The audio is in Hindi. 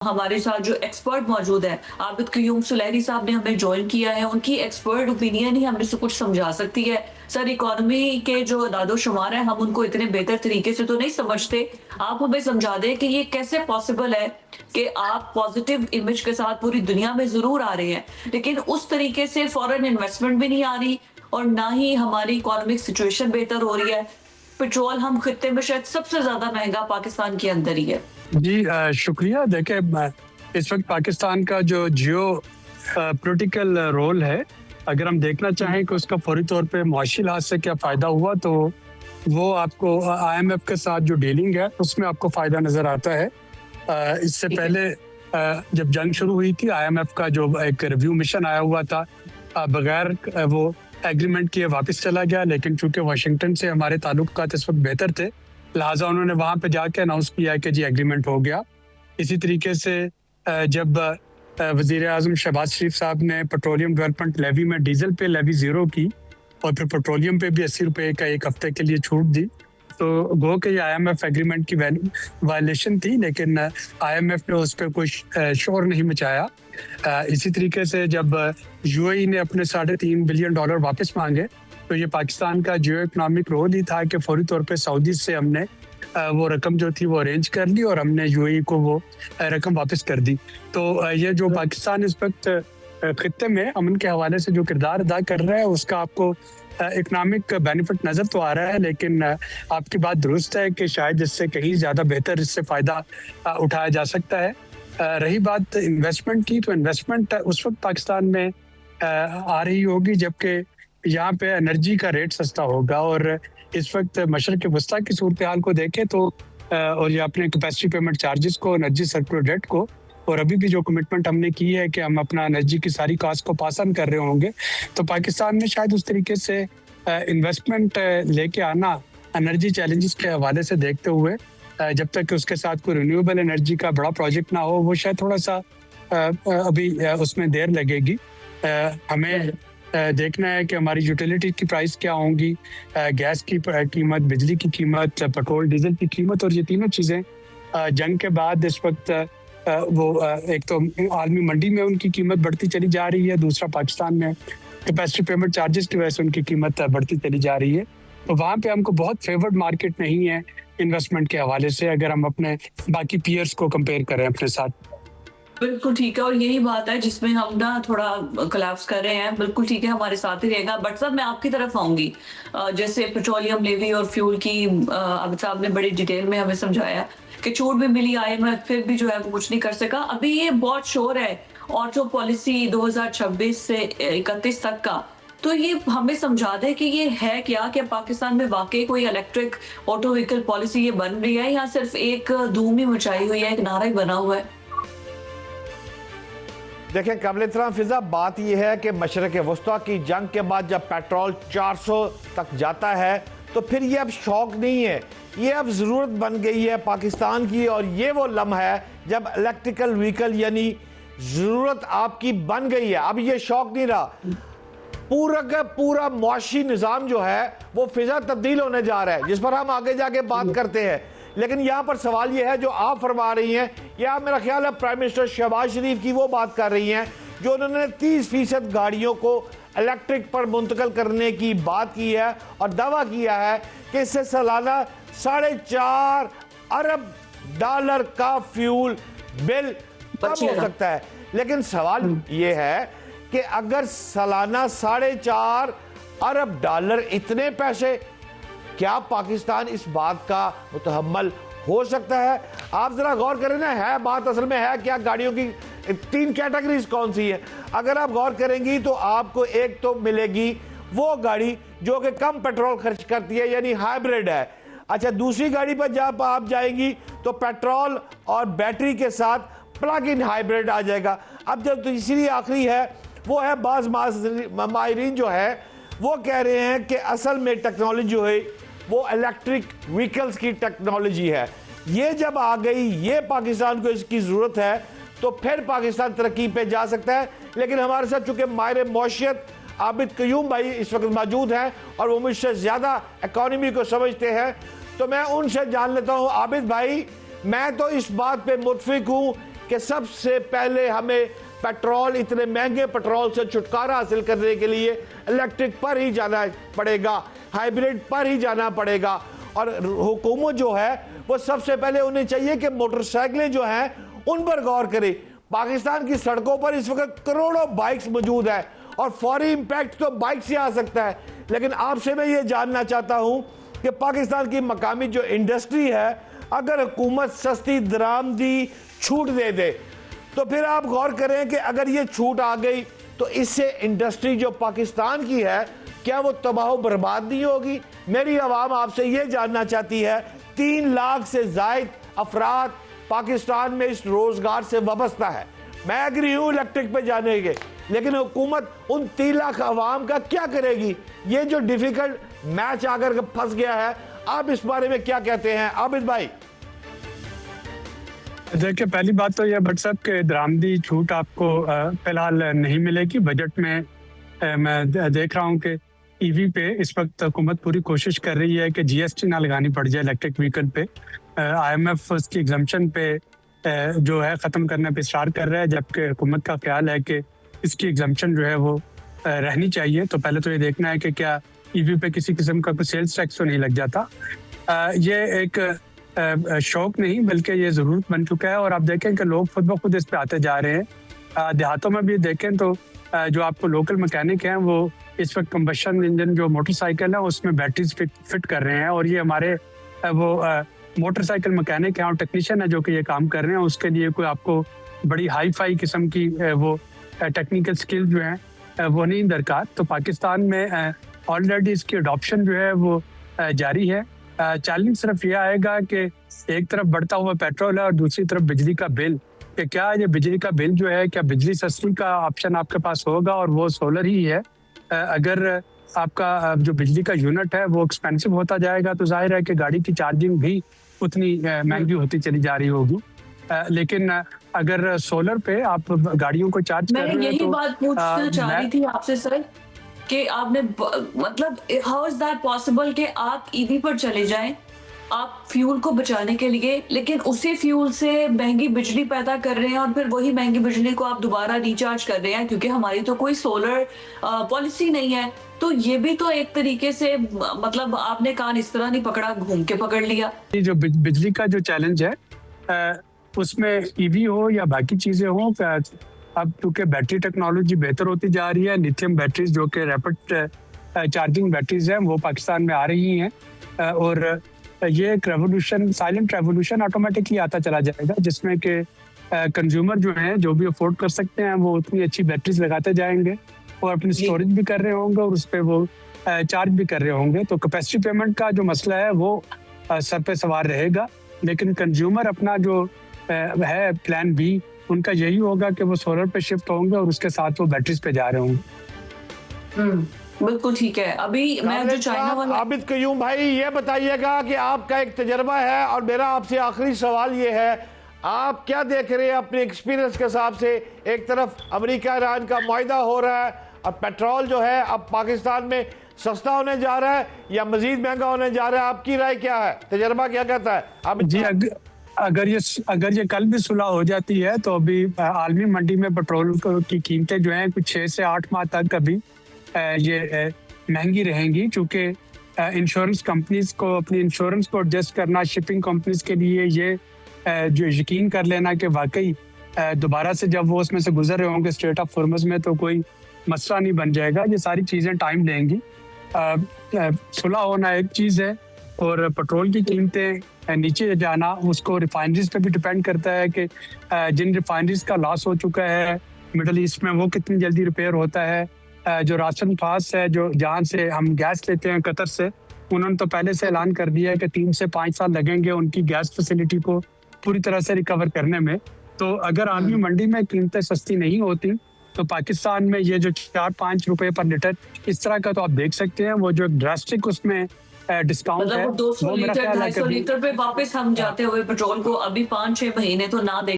हमारे साथ जो एक्सपर्ट मौजूद है, आबिद क्यूम सुलैनी साहब ने हमें ज्वाइन किया है। उनकी एक्सपर्ट ओपिनियन ही हमें सब कुछ समझा सकती है। सर, इकोनॉमी के जो दादो-शुमार है, हम उनको इतने बेहतर तरीके से तो नहीं समझते। आप हमें समझा दें कि ये कैसे पॉसिबल है कि आप पॉजिटिव इमेज के साथ पूरी दुनिया में ज़रूर आ रहे हैं, लेकिन उस तरीके से फॉरेन इन्वेस्टमेंट भी नहीं आ रही और ना ही हमारी इकोनॉमिक सिचुएशन बेहतर हो रही है। पेट्रोल हम खित्ते में शायद सबसे ज़्यादा महँगा पाकिस्तान के अंदर ही है। जी शुक्रिया। देखिए, इस वक्त पाकिस्तान का जो जियो पॉलिटिकल रोल है, अगर हम देखना चाहें कि उसका फौरी तौर पे मुआशी लिहाज से क्या फ़ायदा हुआ, तो वो आपको IMF के साथ जो डीलिंग है उसमें आपको फ़ायदा नज़र आता है। इससे ठीक है। पहले जब जंग शुरू हुई थी, IMF का जो एक रिव्यू मिशन आया हुआ था, बगैर वो एग्रीमेंट किए वापस चला गया, लेकिन चूंकि वाशिंगटन से हमारे ताल्लुकात इस वक्त बेहतर थे, लिहाजा उन्होंने वहाँ पे जाके अनाउंस किया कि जी एग्रीमेंट हो गया। इसी तरीके से जब वज़ीर आज़म शहबाज शरीफ साहब ने पेट्रोलियम डेवलपमेंट लेवी में डीजल पे लेवी ज़ीरो की और फिर पेट्रोलियम पे भी 80 रुपये का एक हफ्ते के लिए छूट दी, तो गो के ये IMF एग्रीमेंट की वायलेशन थी, लेकिन IMF ने उस पर कोई शोर नहीं मचाया। इसी तरीके से जब UAE ने अपने $3.5 बिलियन वापस मांगे, तो ये पाकिस्तान का जियो इकोनॉमिक रोल ही था कि फौरी तौर पे सऊदी से हमने वो रकम जो थी वो अरेंज कर ली और हमने UAE को वो रकम वापस कर दी। तो ये जो पाकिस्तान इस वक्त खित्ते में अमन के हवाले से जो किरदार अदा कर रहा है, उसका आपको इकोनॉमिक बेनिफिट नज़र तो आ रहा है, लेकिन आपकी बात दुरुस्त है कि शायद इससे कहीं ज़्यादा बेहतर इससे फ़ायदा उठाया जा सकता है। रही बात इन्वेस्टमेंट की, तो इन्वेस्टमेंट उस वक्त पाकिस्तान में आ रही होगी जबकि यहाँ पे एनर्जी का रेट सस्ता होगा। और इस वक्त मशरक़ वस्ता की सूरत हाल को देखें तो और ये अपने कैपेसिटी पेमेंट चार्जेस को, एनर्जी सर्कुलर डेट को, और अभी भी जो कमिटमेंट हमने की है कि हम अपना एनर्जी की सारी कास्ट को पास ऑन कर रहे होंगे, तो पाकिस्तान में शायद उस तरीके से इन्वेस्टमेंट लेके आना एनर्जी चैलेंजेस के हवाले से देखते हुए, जब तक कि उसके साथ कोई रिन्यूएबल एनर्जी का बड़ा प्रोजेक्ट ना हो, वो शायद थोड़ा सा अभी उसमें देर लगेगी। हमें देखना है कि हमारी यूटिलिटी की प्राइस क्या होंगी, गैस की कीमत, बिजली की कीमत, पेट्रोल डीजल की कीमत, और ये तीनों चीज़ें जंग के बाद इस वक्त एक तो आलमी मंडी में उनकी कीमत बढ़ती चली जा रही है, दूसरा पाकिस्तान में कैपेसिटी पेमेंट चार्जेस की वजह से उनकी कीमत बढ़ती चली जा रही है। तो वहाँ पे हमको बहुत फेवर्ड मार्केट नहीं है इन्वेस्टमेंट के हवाले से, अगर हम अपने बाकी पीयर्स को कंपेयर करें अपने साथ। बिल्कुल ठीक है, और यही बात है जिसमें हम ना थोड़ा कोलैप्स कर रहे हैं। बिल्कुल ठीक है, हमारे साथ ही रहेगा। बट साहब, मैं आपकी तरफ आऊंगी। जैसे पेट्रोलियम लेवी और फ्यूल की आबिद साहब ने बड़ी डिटेल में हमें समझाया कि छूट भी मिली, IMF फिर भी जो है वो कुछ नहीं कर सका। अभी ये बहुत शोर है ऑटो पॉलिसी 2026 से 31 तक का, तो ये हमें समझा दे कि ये है क्या पाकिस्तान में वाकई कोई इलेक्ट्रिक ऑटो व्हीकल पॉलिसी ये बन रही है या सिर्फ एक धूम ही मचाई हुई है, एक नारा ही बना हुआ है? देखें काबिल एहतराम फिजा, बात यह है कि मशरक़ वस्ता की जंग के बाद जब पेट्रोल 400 तक जाता है तो फिर ये अब शौक नहीं है, ये अब ज़रूरत बन गई है पाकिस्तान की। और ये वो लम्हा है जब इलेक्ट्रिकल व्हीकल यानी ज़रूरत आपकी बन गई है, अब ये शौक नहीं रहा। पूरा का पूरा मुआशी निज़ाम जो है वो फिजा तब्दील होने जा रहा है, जिस पर हम आगे जाके बात करते हैं। लेकिन यहाँ पर सवाल ये है जो आप फरमा रही हैं, या मेरा ख्याल है प्राइम मिनिस्टर शहबाज शरीफ की वो बात कर रही हैं, जो उन्होंने 30% गाड़ियों को इलेक्ट्रिक पर मुंतकिल करने की बात की है और दावा किया है कि इससे सालाना $4.5 अरब का फ्यूल बिल कम हो सकता है। लेकिन सवाल ये है कि अगर सालाना $4.5 अरब इतने पैसे, क्या पाकिस्तान इस बात का मुतहम्मल हो सकता है? आप जरा गौर करें ना, है बात असल में है क्या, गाड़ियों की 3 कैटेगरीज कौन सी है? अगर आप गौर करेंगी तो आपको एक तो मिलेगी वो गाड़ी जो कि कम पेट्रोल खर्च करती है, यानी हाइब्रिड है। अच्छा, दूसरी गाड़ी पर जब आप जाएंगी तो पेट्रोल और बैटरी के साथ प्लग इन हाइब्रिड आ जाएगा। अब जब तीसरी आखिरी है वो है, बाज़ माहिरीन जो है वो कह रहे हैं कि असल में टेक्नोलॉजी जो है वो इलेक्ट्रिक व्हीकल्स की टेक्नोलॉजी है। ये जब आ गई, ये पाकिस्तान को इसकी ज़रूरत है, तो फिर पाकिस्तान तरक्की पे जा सकता है। लेकिन हमारे साथ चूंकि माहिर मौशियत आबिद क्यूम भाई इस वक्त मौजूद हैं और वो मुझसे ज़्यादा इकॉनमी को समझते हैं, तो मैं उनसे जान लेता हूँ। आबिद भाई, मैं तो इस बात पे मुतफिक हूँ कि सबसे पहले हमें पेट्रोल, इतने महंगे पेट्रोल से छुटकारा हासिल करने के लिए इलेक्ट्रिक पर ही जाना पड़ेगा, हाइब्रिड पर ही जाना पड़ेगा। और हुकूमत जो है वो सबसे पहले उन्हें चाहिए कि मोटरसाइकिलें जो हैं उन पर गौर करे। पाकिस्तान की सड़कों पर इस वक्त करोड़ों बाइक्स मौजूद है और फौरी इंपैक्ट तो बाइक से आ सकता है। लेकिन आपसे मैं ये जानना चाहता हूं कि पाकिस्तान की मकामी जो इंडस्ट्री है, अगर हुकूमत सस्ती दरामदी छूट दे दे तो फिर आप गौर करें कि अगर ये छूट आ गई तो इससे इंडस्ट्री जो पाकिस्तान की है क्या वो तबाह बर्बाद नहीं होगी? मेरी आवाम आपसे ये जानना चाहती है। 3 लाख से जायद अफराद पाकिस्तान में इस रोजगार से वाबस्ता है। मैं एग्री हूं इलेक्ट्रिक पे जाने के, लेकिन हुकूमत उन 3 लाख अवाम का क्या करेगी? ये जो डिफिकल्ट मैच आकर फंस गया है, आप इस बारे में क्या कहते हैं आबिद भाई? देखिए, पहली बात तो यह भट्ट साहब के दरामदी छूट आपको फिलहाल नहीं मिलेगी। बजट में मैं देख रहा हूं कि ईवी पे इस वक्त हुकूमत पूरी कोशिश कर रही है कि जीएसटी ना लगानी पड़ जाए इलेक्ट्रिक व्हीकल पे। आईएमएफ उसकी एग्जम्पशन पे जो है ख़त्म करने पे इशरार कर रहा है, जबकि हुकूमत का ख्याल है कि इसकी एग्जम्पशन जो है वो रहनी चाहिए। तो पहले तो ये देखना है कि क्या ईवी पे किसी किस्म का कोई सेल्स टैक्स तो नहीं लग जाता। ये एक शौक नहीं बल्कि ये ज़रूरत बन चुका है। और आप देखें कि लोग खुद ब खुद इस पे आते जा रहे हैं। देहातों में भी देखें तो जो आपको लोकल मैकेनिक हैं वो इस वक्त कंबशन इंजन जो मोटरसाइकिल है उसमें बैटरीज फिट कर रहे हैं। और ये हमारे वो मोटरसाइकिल मैकेनिक हैं और टेक्नीशियन है जो कि ये काम कर रहे हैं। उसके लिए कोई आपको बड़ी हाई फाई किस्म की वो टेक्निकल स्किल जो है वो नहीं दरकार। तो पाकिस्तान में ऑलरेडी इसकी अडॉप्शन जो है वो जारी है। चैलेंज सिर्फ ये आएगा कि एक तरफ बढ़ता हुआ पेट्रोल है और दूसरी तरफ बिजली का बिल, कि क्या ये बिजली का बिल जो है, क्या बिजली सस्ती का ऑप्शन आपके पास होगा और वो सोलर ही है। अगर आपका जो बिजली का यूनिट है वो एक्सपेंसिव होता जाएगा तो जाहिर है कि गाड़ी की चार्जिंग भी उतनी महंगी होती चली जा रही होगी। लेकिन अगर सोलर पे आप गाड़ियों को चार्ज कर रहे हैं, मैं यही तो बात पूछना चाह रही थी आपसे सर कि आपने मतलब हाउ इज दैट पॉसिबल कि आप ईवी पर चले जाएं आप फ्यूल को बचाने के लिए, लेकिन उसी फ्यूल से महंगी बिजली पैदा कर रहे हैं और फिर वही महंगी बिजली को आप दोबारा रिचार्ज कर रहे हैं, क्योंकि हमारी तो कोई सोलर पॉलिसी नहीं है। तो ये भी तो एक तरीके से मतलब आपने कान इस तरह नहीं पकड़ा, घूम के पकड़ लिया। ये जो बिजली का जो चैलेंज है उसमें ईवी हो या बाकी चीजें हो, अब क्योंकि बैटरी टेक्नोलॉजी बेहतर होती जा रही है, लिथियम बैटरीज जो कि रैपिड चार्जिंग बैटरीज हैं वो पाकिस्तान में आ रही हैं। और ये एक रेवोल्यूशन, साइलेंट रेवोल्यूशन ऑटोमेटिकली आता चला जाएगा, जिसमें कि कंज्यूमर जो हैं जो भी अफोर्ड कर सकते हैं वो उतनी अच्छी बैटरीज लगाते जाएंगे और अपनी स्टोरेज भी कर रहे होंगे और उस पर वो चार्ज भी कर रहे होंगे। तो कैपेसिटी पेमेंट का जो मसला है वो सर पे सवार रहेगा। लेकिन कंज्यूमर अपना जो है प्लान बी, उनका यही होगा कि वो सोलर पे शिफ्ट होंगे और उसके साथ वो बैटरीज पे जा रहे होंगे। बिल्कुल ठीक है। अभी मैं जो चाइना वाला आबिद कयूम भाई, ये बताइएगा कि आपका एक तजर्बा है और मेरा आपसे आखिरी सवाल ये है, आप क्या देख रहे हैं अपने एक्सपीरियंस के हिसाब से? एक तरफ अमेरिका ईरान का मुआहदा हो रहा है और पेट्रोल जो है अब पाकिस्तान में सस्ता होने जा रहा है या मजीद महंगा होने जा रहा है, आपकी राय क्या है? तजर्बा क्या कहता है? आप जी, अगर ये कल भी सुलह हो जाती है तो अभी आलमी मंडी में पेट्रोल की कीमतें जो हैं कुछ 6 से 8 माह तक अभी ये महंगी रहेंगी, क्योंकि इंश्योरेंस कंपनीज को अपनी इंश्योरेंस को एडजस्ट करना, शिपिंग कंपनीज के लिए ये जो यकीन कर लेना कि वाकई दोबारा से जब वो उसमें से गुजर रहे होंगे स्ट्रेट ऑफ फॉर्मस में तो कोई मसला नहीं बन जाएगा। ये सारी चीज़ें टाइम लेंगी। सुलह होना एक चीज़ है और पेट्रोल की कीमतें नीचे जाना उसको रिफाइनरीज पे भी डिपेंड करता है कि जिन रिफाइनरीज का लॉस हो चुका है मिडल ईस्ट में वो कितनी जल्दी रिपेयर होता है। जो राशन फास है, जो जहाँ से हम गैस लेते हैं कतर से, उन्होंने तो पहले से ऐलान कर दिया है कि 3 से 5 साल लगेंगे उनकी गैस फैसिलिटी को पूरी तरह से रिकवर करने में। तो अगर आलमी मंडी में कीमतें सस्ती नहीं होती तो पाकिस्तान में ये जो 4-5 रुपए पर लीटर इस तरह का तो आप देख सकते हैं, वो जो ड्रास्टिक उसमें डिस्काउंट है, मतलब 200 लीटर 250 लीटर पे वापस हम जाते हुए पेट्रोल को अभी 5-6 महीने तो ना देख